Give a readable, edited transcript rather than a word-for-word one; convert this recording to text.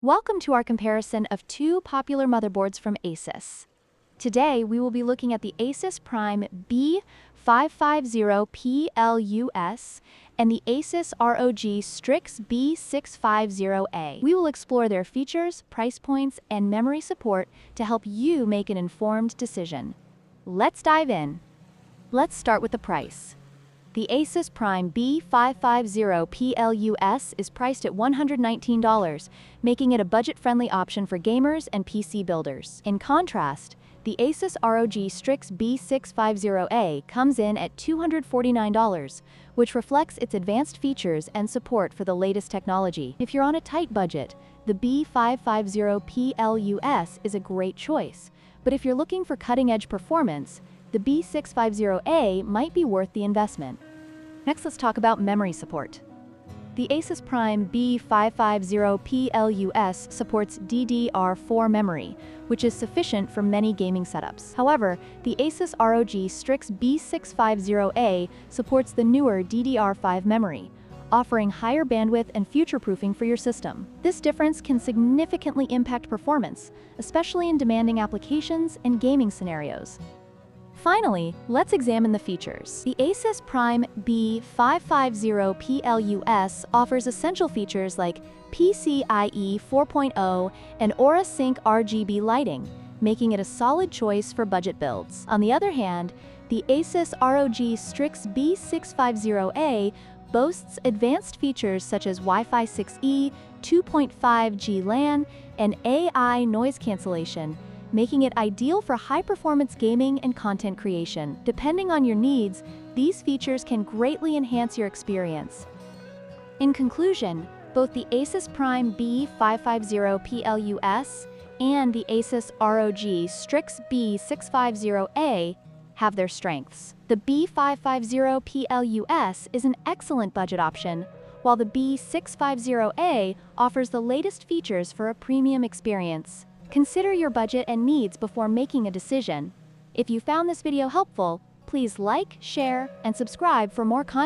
Welcome to our comparison of two popular motherboards from ASUS. Today, we will be looking at the ASUS Prime B550-PLUS and the ASUS ROG Strix B650-A. We will explore their features, price points, and memory support to help you make an informed decision. Let's dive in. Let's start with the price. The ASUS Prime B550-PLUS is priced at $119, making it a budget-friendly option for gamers and PC builders. In contrast, the ASUS ROG Strix B650-A comes in at $249, which reflects its advanced features and support for the latest technology. If you're on a tight budget, the B550-PLUS is a great choice, but if you're looking for cutting-edge performance, the B650-A might be worth the investment. Next, let's talk about memory support. The ASUS Prime B550-PLUS supports DDR4 memory, which is sufficient for many gaming setups. However, the ASUS ROG Strix B650-A supports the newer DDR5 memory, offering higher bandwidth and future-proofing for your system. This difference can significantly impact performance, especially in demanding applications and gaming scenarios. Finally, let's examine the features. The ASUS Prime B550-PLUS offers essential features like PCIe 4.0 and Aura Sync RGB lighting, making it a solid choice for budget builds. On the other hand, the ASUS ROG Strix B650-A boasts advanced features such as Wi-Fi 6E, 2.5G LAN, and AI noise cancellation, making it ideal for high-performance gaming and content creation. Depending on your needs, these features can greatly enhance your experience. In conclusion, both the ASUS Prime B550-PLUS and the ASUS ROG Strix B650-A have their strengths. The B550-PLUS is an excellent budget option, while the B650-A offers the latest features for a premium experience. Consider your budget and needs before making a decision. If you found this video helpful, please like, share, and subscribe for more content.